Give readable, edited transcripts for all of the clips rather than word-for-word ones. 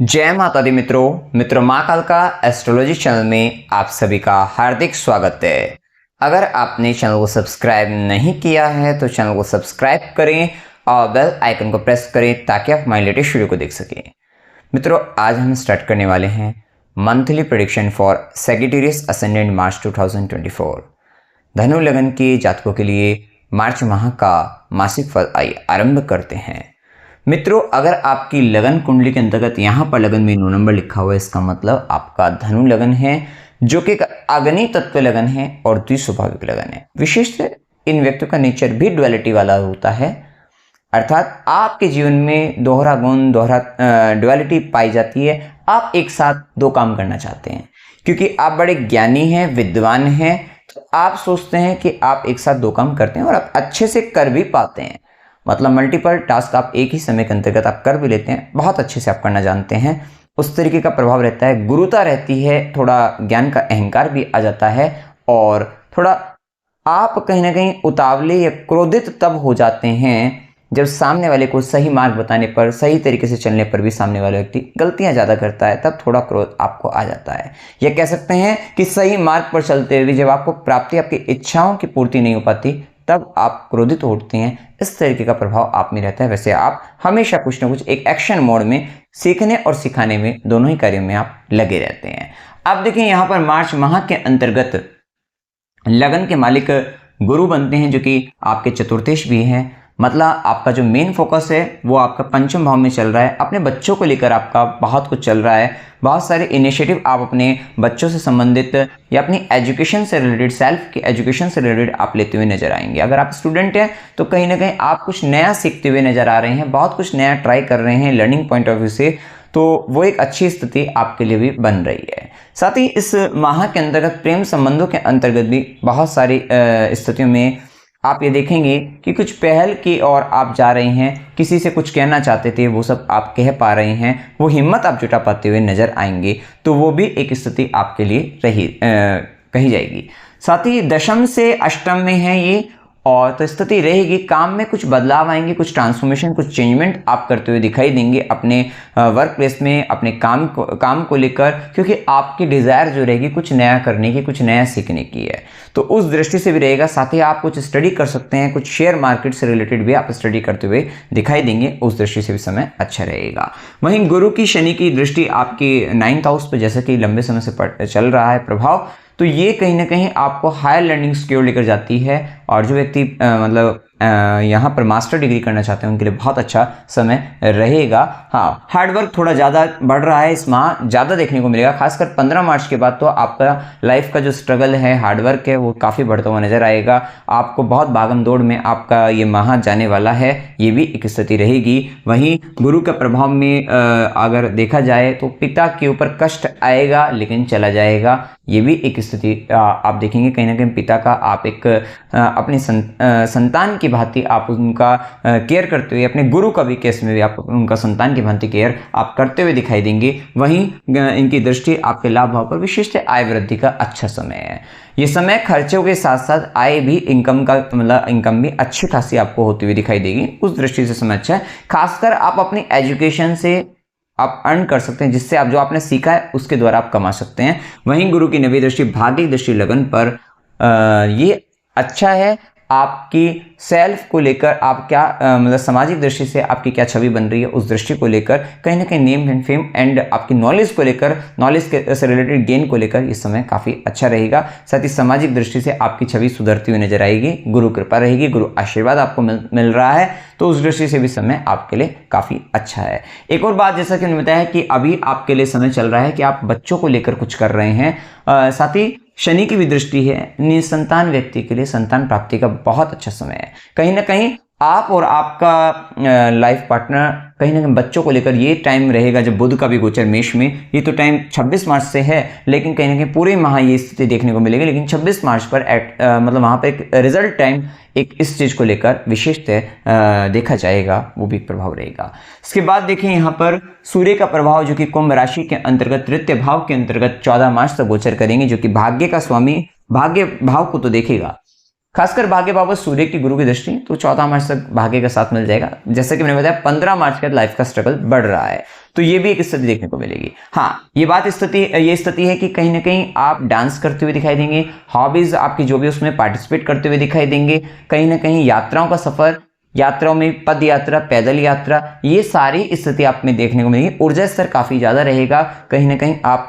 जय माता दी मित्रों माँ काल का एस्ट्रोलॉजी चैनल में आप सभी का हार्दिक स्वागत है। अगर आपने चैनल को सब्सक्राइब नहीं किया है तो चैनल को सब्सक्राइब करें और बेल आइकन को प्रेस करें ताकि आप हमारी लेटेस्ट वीडियो को देख सकें। मित्रों, आज हम स्टार्ट करने वाले हैं monthly prediction for Sagittarius ascendant March 2024। धनु लगन के जातकों के लिए मार्च माह का मासिक फल आइए आरंभ करते हैं। मित्रों, अगर आपकी लगन कुंडली के अंतर्गत यहाँ पर लगन में 9 नंबर लिखा हुआ है, इसका मतलब आपका धनु लगन है जो कि अग्नि तत्व लगन है और द्विस्वाभाविक लगन है। विशेष इन व्यक्तियों का नेचर भी डुअलिटी वाला होता है, अर्थात आपके जीवन में दोहरा गुण डुअलिटी पाई जाती है। आप एक साथ दो काम करना चाहते हैं क्योंकि आप बड़े ज्ञानी हैं, विद्वान हैं, तो आप सोचते हैं कि आप एक साथ दो काम करते हैं और आप अच्छे से कर भी पाते हैं। मतलब मल्टीपल टास्क आप एक ही समय के अंतर्गत आप कर भी लेते हैं, बहुत अच्छे से आप करना जानते हैं। उस तरीके का प्रभाव रहता है, गुरुता रहती है, थोड़ा ज्ञान का अहंकार भी आ जाता है और थोड़ा आप कहीं ना कहीं उतावले या क्रोधित तब हो जाते हैं जब सामने वाले को सही मार्ग बताने पर, सही तरीके से चलने पर भी सामने वाला व्यक्ति गलतियां ज़्यादा करता है, तब थोड़ा क्रोध आपको आ जाता है। या कह सकते हैं कि सही मार्ग पर चलते हुए जब आपको प्राप्ति, आपकी इच्छाओं की पूर्ति नहीं हो पाती, तब आप क्रोधित उठते हैं। इस तरीके का प्रभाव आप में रहता है। वैसे आप हमेशा कुछ ना कुछ एक एक्शन मोड में सीखने और सिखाने में, दोनों ही कार्यों में आप लगे रहते हैं। अब देखिए, यहाँ पर मार्च माह के अंतर्गत लगन के मालिक गुरु बनते हैं जो कि आपके चतुर्थेश भी हैं। मतलब आपका जो मेन फोकस है वो आपका पंचम भाव में चल रहा है। अपने बच्चों को लेकर आपका बहुत कुछ चल रहा है, बहुत सारे इनिशिएटिव आप अपने बच्चों से संबंधित या अपनी एजुकेशन से रिलेटेड, सेल्फ की एजुकेशन से रिलेटेड आप लेते हुए नजर आएंगे। अगर आप स्टूडेंट हैं तो कहीं ना कहीं आप कुछ नया सीखते हुए नजर आ रहे हैं, बहुत कुछ नया ट्राई कर रहे हैं लर्निंग पॉइंट ऑफ व्यू से, तो वो एक अच्छी स्थिति आपके लिए भी बन रही है। साथ ही इस माह के अंतर्गत प्रेम संबंधों के अंतर्गत भी बहुत सारी स्थितियों में आप ये देखेंगे कि कुछ पहल की ओर आप जा रहे हैं, किसी से कुछ कहना चाहते थे वो सब आप कह पा रहे हैं, वो हिम्मत आप जुटा पाते हुए नजर आएंगे, तो वो भी एक स्थिति आपके लिए कही जाएगी। साथ ही दशम से अष्टम में है ये, और तो स्थिति रहेगी, काम में कुछ बदलाव आएंगे, कुछ ट्रांसफॉर्मेशन, कुछ चेंजमेंट आप करते हुए दिखाई देंगे अपने वर्क प्लेस में, अपने काम को लेकर, क्योंकि आपकी डिज़ायर जो रहेगी कुछ नया करने की, कुछ नया सीखने की है, तो उस दृष्टि से भी रहेगा। साथ ही आप कुछ स्टडी कर सकते हैं, कुछ शेयर मार्केट से रिलेटेड भी आप स्टडी करते हुए दिखाई देंगे, उस दृष्टि से भी समय अच्छा रहेगा। वहीं गुरु की शनि की दृष्टि आपकी 9th हाउस पर जैसा कि लंबे समय से चल रहा है प्रभाव, तो ये कहीं ना कहीं आपको हायर लर्निंग्स की ओर लेकर जाती है। और जो व्यक्ति यहाँ पर मास्टर डिग्री करना चाहते हैं उनके लिए बहुत अच्छा समय रहेगा। हाँ, हार्डवर्क थोड़ा ज़्यादा बढ़ रहा है, इस माह ज़्यादा देखने को मिलेगा, खासकर 15 मार्च के बाद तो आपका लाइफ का जो स्ट्रगल है, हार्डवर्क है, वो काफ़ी बढ़ता हुआ नजर आएगा। आपको बहुत भागम दौड़ में आपका ये माह जाने वाला है, ये भी एक स्थिति रहेगी। वहीं गुरु के प्रभाव में अगर देखा जाए तो पिता के ऊपर कष्ट आएगा लेकिन चला जाएगा, ये भी एक स्थिति आप देखेंगे। कहीं ना कहीं पिता का आप एक अपनी संतान की भांति आप उनका केयर करते हुए, अपने गुरु का भी केस में भी आप उनका संतान की भांति केयर आप करते हुए दिखाई देंगे। वहीं इनकी दृष्टि आपके लाभ भाव पर विशिष्ट आय वृद्धि का अच्छा समय है। ये समय खर्चों के साथ साथ आय भी, इनकम का मतलब इनकम भी अच्छी खासी आपको होती हुई दिखाई देगी, उस दृष्टि से समय अच्छा है। खासकर आप अपनी एजुकेशन से आप अर्न कर सकते हैं, जिससे आप जो आपने सीखा है उसके द्वारा आप कमा सकते हैं। वहीं गुरु की नवी दृष्टि भाग्य दृष्टि लगन पर ये अच्छा है। आपकी सेल्फ को लेकर आप क्या मतलब सामाजिक दृष्टि से आपकी क्या छवि बन रही है, उस दृष्टि को लेकर कहीं ना कहीं नेम एंड फेम एंड आपकी नॉलेज को लेकर, नॉलेज के से रिलेटेड गेन को लेकर इस समय काफ़ी अच्छा रहेगा। साथ ही सामाजिक दृष्टि से आपकी छवि सुधरती हुई नजर आएगी, गुरु कृपा रहेगी, गुरु आशीर्वाद आपको मिल रहा है, तो उस दृष्टि से भी समय आपके लिए काफ़ी अच्छा है। एक और बात, जैसा कि मैंने बताया कि अभी आपके लिए समय चल रहा है कि आप बच्चों को लेकर कुछ कर रहे हैं। साथ ही शनि की भी दृष्टि है, निसंतान व्यक्ति के लिए संतान प्राप्ति का बहुत अच्छा समय है। कहीं ना कहीं आप और आपका लाइफ पार्टनर कहीं ना कहीं बच्चों को लेकर ये टाइम रहेगा जब बुध का भी गोचर मेष में, ये तो टाइम 26 मार्च से है, लेकिन कहीं ना कहीं पूरे माह ये स्थिति देखने को मिलेगी। लेकिन 26 मार्च पर मतलब वहाँ पर एक रिजल्ट टाइम एक इस चीज़ को लेकर विशिष्ट देखा जाएगा, वो भी प्रभाव रहेगा। इसके बाद देखिए यहाँ पर सूर्य का प्रभाव जो कि कुंभ राशि के अंतर्गत तृतीय भाव के अंतर्गत 14 मार्च तक गोचर करेंगे, जो कि भाग्य का स्वामी, भाग्य भाव को तो देखेगा, खासकर भाग्य भाव पर सूर्य की गुरु की दृष्टि, तो 14 मार्च तक भाग्य का साथ मिल जाएगा। जैसे कि मैंने बताया 15 मार्च के बाद लाइफ का स्ट्रगल बढ़ रहा है, तो ये भी एक स्थिति देखने को मिलेगी। हाँ, ये स्थिति है कि कहीं ना कहीं आप डांस करते हुए दिखाई देंगे, हॉबीज आपकी जो भी उसमें पार्टिसिपेट करते हुए दिखाई देंगे, कहीं ना कहीं यात्राओं का सफर, यात्राओं में पद यात्रा, पैदल यात्रा, ये सारी स्थिति आप में देखने को मिलेगी। ऊर्जा स्तर काफी ज्यादा रहेगा, कहीं ना कहीं आप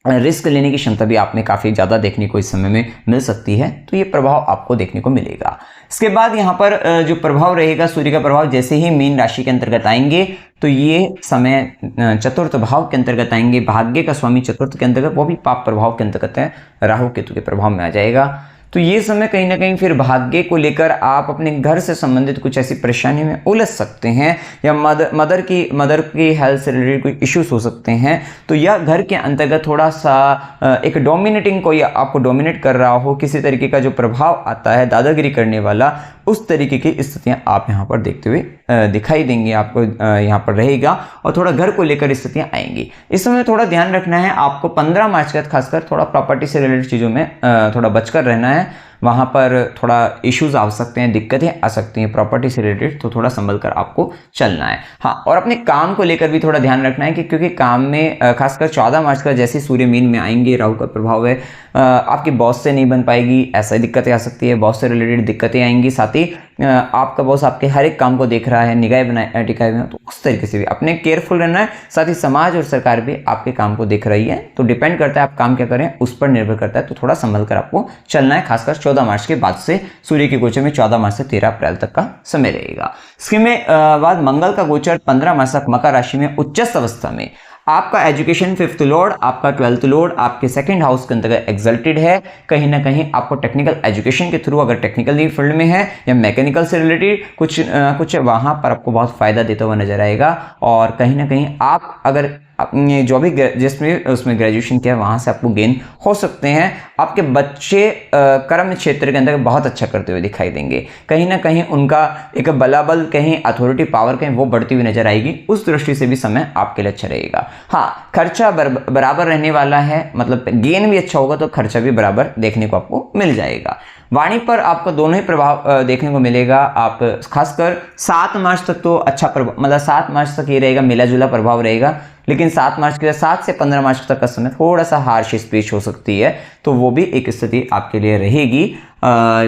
रिस्क लेने की क्षमता भी आप में काफी ज्यादा देखने को इस समय में मिल सकती है, तो ये प्रभाव आपको देखने को मिलेगा। इसके बाद यहाँ पर जो प्रभाव रहेगा, सूर्य का प्रभाव जैसे ही मीन राशि के अंतर्गत आएंगे तो ये समय चतुर्थ भाव के अंतर्गत आएंगे, भाग्य का स्वामी चतुर्थ के अंतर्गत, वो भी पाप प्रभाव के अंतर्गत है, राहु केतु के प्रभाव में आ जाएगा। तो ये समय कहीं ना कहीं फिर भाग्य को लेकर आप अपने घर से संबंधित कुछ ऐसी परेशानी में उलझ सकते हैं, या मदर की हेल्थ से रिलेटेड कोई इश्यूज हो सकते हैं। तो यह घर के अंतर्गत थोड़ा सा एक डोमिनेटिंग, कोई आपको डोमिनेट कर रहा हो, किसी तरीके का जो प्रभाव आता है दादागिरी करने वाला, उस तरीके की स्थितियां आप यहाँ पर देखते हुए दिखाई देंगी, आपको यहाँ पर रहेगा, और थोड़ा घर को लेकर स्थितियां आएंगी। इस समय थोड़ा ध्यान रखना है आपको 15 मार्च के बाद खासकर थोड़ा प्रॉपर्टी से रिलेटेड चीज़ों में थोड़ा बचकर रहना है। वहाँ पर थोड़ा इश्यूज आ सकते हैं, दिक्कतें आ सकती हैं प्रॉपर्टी से रिलेटेड, तो थोड़ा संभल कर आपको चलना है। हाँ, और अपने काम को लेकर भी थोड़ा ध्यान रखना है कि क्योंकि काम में खासकर 14 मार्च का जैसे सूर्य मीन में आएंगे, राहु का प्रभाव है, आपके बॉस से नहीं बन पाएगी, ऐसा दिक्कतें आ सकती है, बॉस से रिलेटेड दिक्कतें आएंगी। साथ ही आपका बॉस आपके हर एक काम को देख रहा है, निगाहें टिकाए हुए हैं, तो उस तरीके से भी अपने केयरफुल रहना है। साथ ही समाज और सरकार भी आपके काम को देख रही है, तो डिपेंड करता है आप काम क्या करें, उस पर निर्भर करता है। तो थोड़ा संभल कर आपको चलना है, खासकर 14 मार्च के बाद से सूर्य के गोचर में 14 मार्च से 13 अप्रैल तक का समय रहेगा। इसके में बाद मंगल का गोचर 15 मार्च तक मकर राशि में उच्चस्थ अवस्था में, आपका एजुकेशन 5th लॉर्ड, आपका 12th लॉर्ड आपके 2nd हाउस के अंतर्गत एग्जल्टेड है। कहीं ना कहीं आपको टेक्निकल एजुकेशन के थ्रू, अगर टेक्निकल फील्ड में है या मैकेनिकल से रिलेटेड कुछ वहां पर आपको बहुत फायदा देता हुआ नजर आएगा। और कहीं ना कहीं आप अगर अपने जो भी जिसमें उसमें ग्रेजुएशन किया, वहां से आपको गेन हो सकते हैं। आपके बच्चे कर्म क्षेत्र के अंदर बहुत अच्छा करते हुए दिखाई देंगे, कहीं ना कहीं उनका एक बलाबल, कहीं अथॉरिटी पावर कहीं वो बढ़ती हुई नजर आएगी। उस दृष्टि से भी समय आपके लिए अच्छा रहेगा। हाँ, खर्चा बराबर रहने वाला है, मतलब गेन भी अच्छा होगा तो खर्चा भी बराबर देखने को आपको मिल जाएगा। वाणी पर आपको दोनों ही प्रभाव देखने को मिलेगा। आप खासकर 7 मार्च तक तो अच्छा प्रभाव, मतलब 7 मार्च तक ये रहेगा, मिला जुला प्रभाव रहेगा। लेकिन 7 मार्च के 7 से 15 मार्च तक का समय थोड़ा सा हार्श स्पीच हो सकती है, तो वो भी एक स्थिति आपके लिए रहेगी।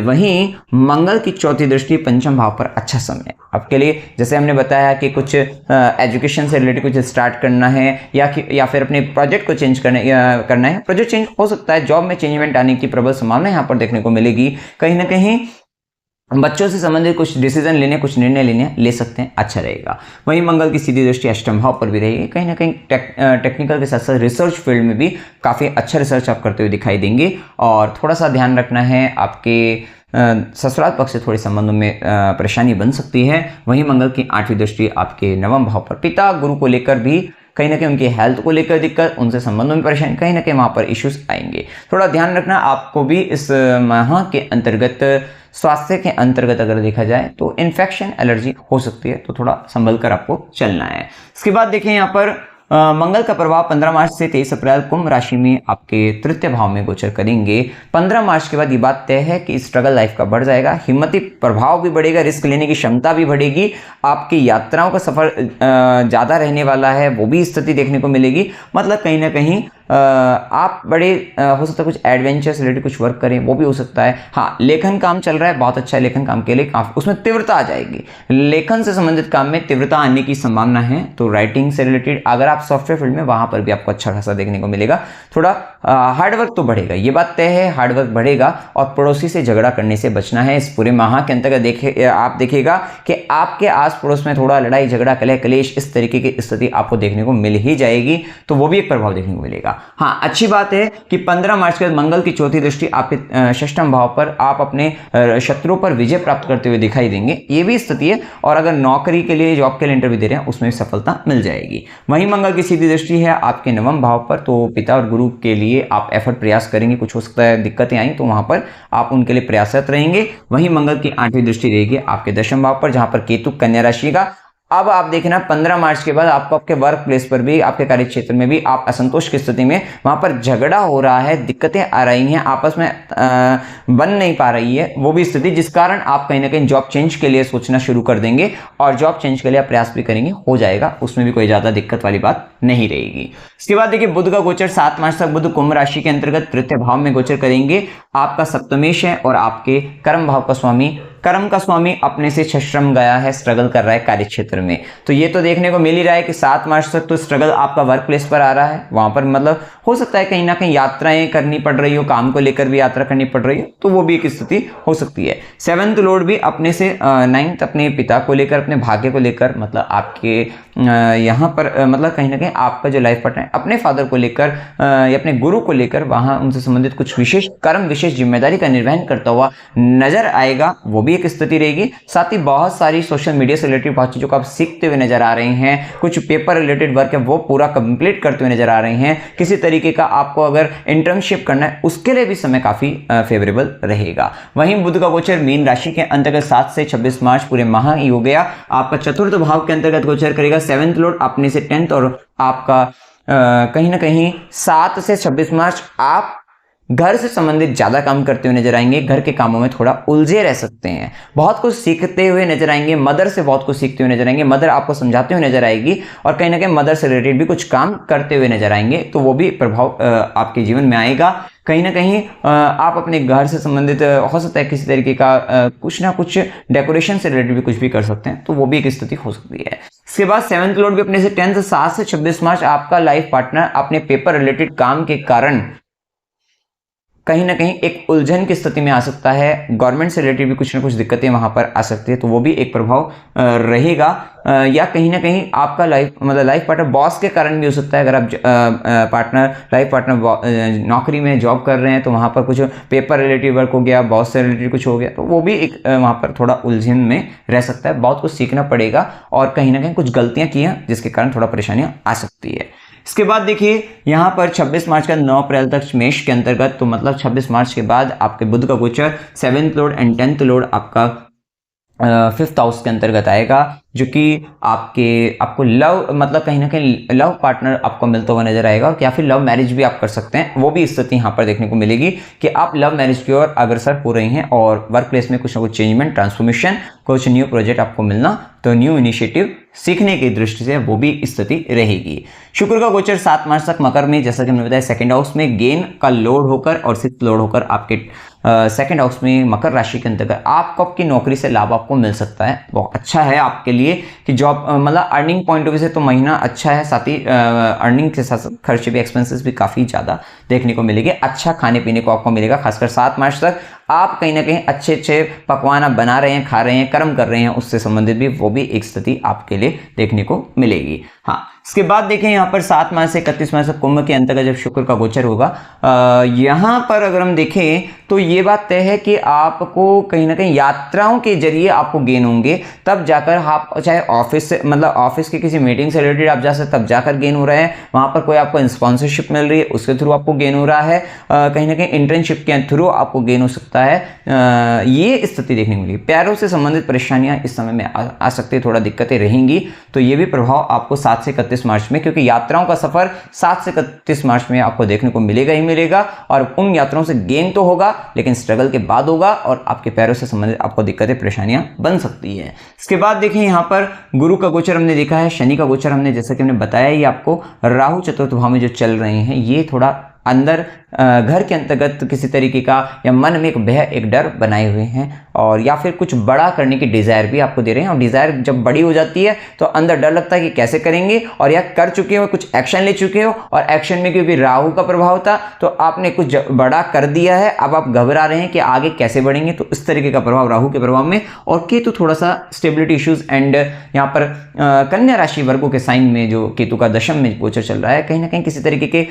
वहीं मंगल की चौथी दृष्टि पंचम भाव पर अच्छा समय आपके लिए, जैसे हमने बताया कि कुछ एजुकेशन से रिलेटेड कुछ स्टार्ट करना है, या फिर अपने प्रोजेक्ट को चेंज करना है। प्रोजेक्ट चेंज हो सकता है, जॉब में चेंजमेंट आने की प्रबल संभावना यहाँ पर देखने को मिलेगी। कहीं ना कहीं बच्चों से संबंधित कुछ डिसीजन लेने, कुछ निर्णय ले सकते हैं, अच्छा रहेगा। वहीं मंगल की सीधी दृष्टि अष्टम भाव पर भी रहेगी। कहीं ना कहीं टेक्निकल के साथ साथ रिसर्च फील्ड में भी काफ़ी अच्छा रिसर्च आप करते हुए दिखाई देंगे। और थोड़ा सा ध्यान रखना है, आपके ससुराल पक्ष से थोड़े संबंधों में परेशानी बन सकती है। वहीं मंगल की 8वीं दृष्टि आपके नवम भाव पर, पिता गुरु को लेकर भी कहीं ना कहीं उनकी हेल्थ को लेकर दिक्कत, उनसे संबंधों में परेशानी, कहीं ना कहीं वहाँ पर इश्यूज आएंगे। थोड़ा ध्यान रखना आपको भी। इस माह के अंतर्गत स्वास्थ्य के अंतर्गत अगर देखा जाए तो इन्फेक्शन, एलर्जी हो सकती है, तो थोड़ा संभल कर आपको चलना है। इसके बाद देखिए यहाँ पर मंगल का प्रभाव 15 मार्च से 23 अप्रैल कुंभ राशि में आपके तृतीय भाव में गोचर करेंगे। 15 मार्च के बाद ये बात तय है कि स्ट्रगल लाइफ का बढ़ जाएगा, हिम्मती प्रभाव भी बढ़ेगा, रिस्क लेने की क्षमता भी बढ़ेगी, आपकी यात्राओं का सफर ज़्यादा रहने वाला है, वो भी स्थिति देखने को मिलेगी। मतलब कहीं ना कहीं आप बड़े हो सकता है कुछ एडवेंचर से रिलेटेड कुछ वर्क करें, वो भी हो सकता है। हाँ, लेखन काम चल रहा है, बहुत अच्छा लेखन काम के लिए काफी उसमें तीव्रता आ जाएगी। लेखन से संबंधित काम में तीव्रता आने की संभावना है। तो राइटिंग से रिलेटेड अगर आप सॉफ्टवेयर फील्ड में, वहां पर भी आपको अच्छा खासा देखने को मिलेगा। थोड़ा हार्डवर्क तो बढ़ेगा, ये बात तय है, हार्डवर्क बढ़ेगा। और पड़ोसी से झगड़ा करने से बचना है। इस पूरे माह के अंतर्गत आप देखिएगा कि आपके आस पड़ोस में थोड़ा लड़ाई झगड़ा, कलह कलेश, इस तरीके की स्थिति आपको देखने को मिल ही जाएगी, तो वो भी एक प्रभाव देखने को मिलेगा। हाँ, अच्छी बात है कि 15 मार्च के बाद मंगल की चौथी दृष्टि आपके षष्ठम भाव पर, आप अपने शत्रुओं पर विजय प्राप्त करते हुए दिखाई देंगे, ये भी स्थिति है। और अगर नौकरी के लिए, जॉब के लिए इंटरव्यू दे रहे हैं, उसमें भी सफलता मिल जाएगी। वहीं मंगल की सीधी दृष्टि है आपके नवम भाव पर, तो पिता और गुरु के लिए आप एफर्ट प्रयास करेंगे। कुछ हो सकता है दिक्कतें आई तो वहां पर आप उनके लिए प्रयासरत रहेंगे। वहीं मंगल की 8वीं दृष्टि रहेगी आपके दशम भाव पर, जहां पर केतु कन्या राशि का अब आप देखना 15 मार्च के बाद आपको आपके वर्क प्लेस पर भी, आपके कार्य क्षेत्र में भी आप असंतोष की स्थिति में, वहां पर झगड़ा हो रहा है, दिक्कतें आ रही हैं, आपस में बन नहीं पा रही है वो भी स्थिति, जिस कारण आप कहीं ना कहीं जॉब चेंज के लिए सोचना शुरू कर देंगे और जॉब चेंज के लिए आप प्रयास भी करेंगे, हो जाएगा, उसमें भी कोई ज्यादा दिक्कत वाली बात नहीं रहेगी। इसके बाद देखिए बुध का गोचर 7 मार्च तक बुध कुंभ राशि के अंतर्गत तृतीय भाव में गोचर करेंगे। आपका सप्तमेश है और आपके कर्म भाव का स्वामी, कर्म का स्वामी अपने से छश्रम गया है, स्ट्रगल कर रहा है कार्य क्षेत्र में। तो ये तो देखने को मिल ही रहा है कि 7 मार्च तक तो स्ट्रगल आपका वर्क प्लेस पर आ रहा है, वहां पर मतलब हो सकता है कहीं ना कहीं यात्राएं करनी पड़ रही हो, काम को लेकर भी यात्रा करनी पड़ रही हो, तो वो भी एक स्थिति हो सकती है। 7th लॉर्ड भी अपने से 9th अपने पिता को लेकर, अपने भाग्य को लेकर, मतलब आपके यहाँ पर मतलब कहीं ना कहीं आपका जो लाइफ पार्टनर है अपने फादर को लेकर या अपने गुरु को लेकर वहां उनसे संबंधित कुछ विशेष कर्म, विशेष जिम्मेदारी का निर्वहन करता हुआ नजर आएगा, वो भी एक स्थिति रहेगी। साथ ही बहुत सारी सोशल मीडिया से रिलेटेड बहुत चीजों को आप सीखते हुए नजर आ रहे हैं, कुछ पेपर रिलेटेड वर्क है वो पूरा कंप्लीट करते हुए नजर आ रहे हैं, किसी तरीके का आपको अगर इंटर्नशिप करना है उसके लिए भी समय काफी फेवरेबल रहेगा। वहीं बुध का गोचर मीन राशि के अंतर्गत 7 से 26 मार्च पूरे माह ही हो गया, आपका चतुर्थ भाव के अंतर्गत गोचर करेगा। 7th लॉर्ड अपने से 10th और आपका कहीं ना कहीं 7 से 26 मार्च आप घर से संबंधित ज्यादा काम करते हुए नजर आएंगे, घर के कामों में थोड़ा उलझे रह सकते हैं, बहुत कुछ सीखते हुए नजर आएंगे, मदर से बहुत कुछ सीखते हुए नजर आएंगे, मदर आपको समझाते हुए नजर आएगी और कहीं ना कहीं मदर से रिलेटेड भी कुछ काम करते हुए नजर आएंगे, तो वो भी प्रभाव आपके जीवन में आएगा। कहीं ना कहीं आप अपने घर से संबंधित हो सकता है किसी तरीके का कुछ ना कुछ डेकोरेशन से रिलेटेड भी कुछ भी कर सकते हैं, तो वो भी एक स्थिति हो सकती है। इसके बाद 7th लॉर्ड भी अपने से 10th 7 से 26 मार्च आपका लाइफ पार्टनर अपने पेपर रिलेटेड काम के कारण कहीं ना कहीं एक उलझन की स्थिति में आ सकता है, गवर्नमेंट से रिलेटेड भी कुछ ना कुछ दिक्कतें वहां पर आ सकती है, तो वो भी एक प्रभाव रहेगा। या कहीं ना कहीं आपका लाइफ पार्टनर बॉस के कारण भी हो सकता है, अगर आप लाइफ पार्टनर नौकरी में जॉब कर रहे हैं तो वहां पर कुछ पेपर रिलेटेड वर्क हो गया, बॉस से रिलेटेड कुछ हो गया, तो वो भी एक वहां पर थोड़ा उलझन में रह सकता है, बहुत कुछ सीखना पड़ेगा और कहीं ना कहीं कुछ गलतियां की हैं जिसके कारण थोड़ा परेशानियां आ सकती है। इसके बाद देखिए यहां पर 26 मार्च का 9 अप्रैल तक मेष के अंतर्गत, तो मतलब 26 मार्च के बाद आपके बुध का गोचर 7th Lord and 10th Lord आपका 5th हाउस के अंतर्गत आएगा, जो कि आपको लव मतलब कहीं ना कहीं लव पार्टनर आपको मिलता हुआ नजर आएगा, और या फिर लव मैरिज भी आप कर सकते हैं, वो भी स्थिति यहाँ पर देखने को मिलेगी कि आप लव मैरिज की ओर अग्रसर हो रहे हैं और वर्क प्लेस में कुछ ना कुछ चेंजमेंट, ट्रांसफॉर्मेशन, कुछ न्यू प्रोजेक्ट आपको मिलना, तो न्यू इनिशिएटिव सीखने की दृष्टि से वो भी स्थिति रहेगी। शुक्र का गोचर 7 मार्च तक मकर में, जैसा कि हमने बताया, 2nd हाउस में गेन का लोड होकर और 6th लोड होकर आपके 2nd हाउस में मकर राशि के अंतर्गत आपको आपकी नौकरी से लाभ आपको मिल सकता है, बहुत अच्छा है आपके लिए कि जॉब मतलब अर्निंग पॉइंट ऑफ व्यू से तो महीना अच्छा है, साथ ही अर्निंग के साथ साथ खर्चे भी, एक्सपेंसेस भी काफी ज्यादा देखने को मिलेंगे, अच्छा खाने पीने को आपको मिलेगा। खासकर 7 मार्च तक आप कहीं ना कहीं अच्छे अच्छे पकवान आप बना रहे हैं, खा रहे हैं, कर्म कर रहे हैं, उससे संबंधित भी वो भी एक स्थिति आपके लिए देखने को मिलेगी। हाँ, इसके बाद देखें यहाँ पर 7 मार्च से 31 मार्च तक कुंभ के अंतर्गत जब शुक्र का गोचर होगा, यहाँ पर अगर हम देखें तो ये बात तय है कि आपको कहीं ना कहीं यात्राओं के जरिए आपको गेन होंगे, तब जाकर आप चाहे ऑफिस से मतलब ऑफिस की किसी मीटिंग से रिलेटेड आप जा सकते, तब जाकर गेन हो रहा है, वहां पर कोई आपको स्पॉन्सरशिप मिल रही है उसके थ्रू आपको गेन हो रहा है, कहीं ना कहीं इंटर्नशिप के थ्रू आपको गेन हो सकता है, ये स्थिति देखने को मिलेगी। पैरों से संबंधित परेशानियां इस समय में आ सकती है, थोड़ा दिक्कतें रहेंगी, तो ये भी प्रभाव आपको 7 से 31 मार्च में, क्योंकि यात्राओं का सफर 7 से 31 मार्च में आपको देखने को मिलेगा ही मिलेगा, और उन यात्राओं से गेन तो होगा लेकिन स्ट्रगल के बाद होगा और आपके पैरों से संबंधित आपको दिक्कतें परेशानियां बन सकती है। इसके बाद देखिए यहाँ पर गुरु का गोचर हमने देखा है, शनि का गोचर हमने जैसा कि हमने बताया ही आपको, राहु चतुर्थ भाव में जो चल रहे हैं, ये थोड़ा अंदर घर के अंतर्गत किसी तरीके का या मन में एक भय, एक डर बनाए हुए हैं, और या फिर कुछ बड़ा करने की डिजायर भी आपको दे रहे हैं, और डिजायर जब बड़ी हो जाती है तो अंदर डर लगता है कि कैसे करेंगे, और या कर चुके हो, कुछ एक्शन ले चुके हो, और एक्शन में क्योंकि राहु का प्रभाव था तो आपने कुछ बड़ा कर दिया है, अब आप घबरा रहे हैं कि आगे कैसे बढ़ेंगे, तो इस तरीके का प्रभाव राहु के प्रभाव में। और केतु थोड़ा सा स्टेबिलिटी इश्यूज एंड यहाँ पर कन्या राशि वर्गों के साइन में जो केतु का दशम में गोचर चल रहा है, कहीं ना कहीं किसी तरीके के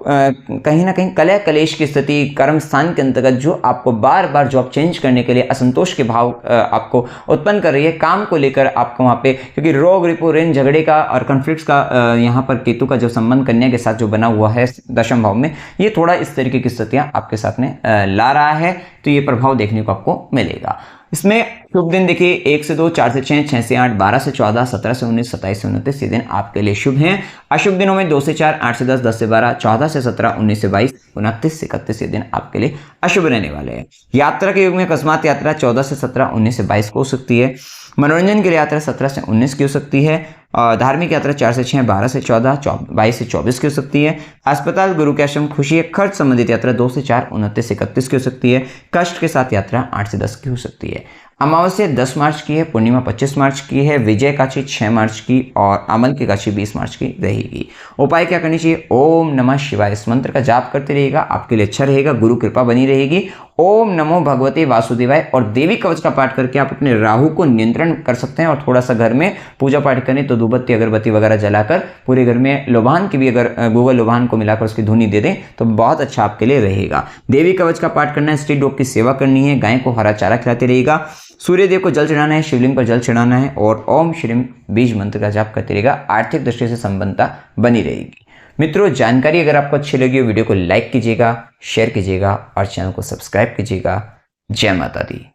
कहीं ना कहीं कलह कलेश की स्थिति कर्म स्थान के अंतर्गत जो आपको बार बार जॉब चेंज करने के लिए असंतोष के भाव आपको उत्पन्न कर रही है, काम को लेकर आपको वहां पे, क्योंकि रोग रिपो ऋण झगड़े का और कॉन्फ्लिक्ट्स का यहाँ पर केतु का जो संबंध कन्या के साथ जो बना हुआ है दशम भाव में, ये थोड़ा इस तरीके की स्थितियां आपके साथ में ला रहा है, तो ये प्रभाव देखने को आपको मिलेगा। इसमें शुभ दिन देखिए 1 से 2, 4 से 6, 6 से 8, 12 से 14, 17 से 19, 27 से 29 ये दिन आपके लिए शुभ हैं। अशुभ दिनों में 2 से 4, 8 से 10, 10 से 12, 14 से 17, 19 से 22, 29 से 31 ये दिन आपके लिए अशुभ रहने वाले हैं। यात्रा के युग में अकस्मात यात्रा 14 से 17, 19 से 22 को हो सकती है। मनोरंजन के लिए यात्रा 17 से 19 की हो सकती है। धार्मिक यात्रा 4 से 6, 12 से 14, 22 से 24 की हो सकती है। अस्पताल, गुरु के आश्रम, खुशी, खर्च संबंधित यात्रा 2 से 4, 29 से 31 की हो सकती है। कष्ट के साथ यात्रा 8 से 10 की हो सकती है। अमावस्या 10 मार्च की है, पूर्णिमा 25 मार्च की है, विजय काशी 6 मार्च की और अमल की काशी 20 मार्च की रहेगी। उपाय क्या करनी चाहिए? ओम नमः शिवाय इस मंत्र का जाप करते रहिएगा, आपके लिए अच्छा रहेगा, गुरु कृपा बनी रहेगी। ओम नमो भगवते वासुदेवाय और देवी कवच का पाठ करके आप अपने राहु को नियंत्रण कर सकते हैं। और थोड़ा सा घर में पूजा पाठ करें तो धूपबत्ती अगरबत्ती वगैरह जलाकर पूरे घर में लोबान की भी अगर गोबर लोबान को मिलाकर उसकी धुनी दे दें तो बहुत अच्छा आपके लिए रहेगा। देवी कवच का पाठ करना है, स्ट्रीट डॉग की सेवा करनी है, गाय को हरा चारा खिलाते रहेगा, सूर्य देव को जल चढ़ाना है, शिवलिंग पर जल चढ़ाना है और ओम श्रीम बीज मंत्र का जाप करते रहेगा। आर्थिक दृष्टि से संबंधता बनी रहेगी। मित्रों, जानकारी अगर आपको अच्छी लगी हो वीडियो को लाइक कीजिएगा, शेयर कीजिएगा और चैनल को सब्सक्राइब कीजिएगा। जय माता दी।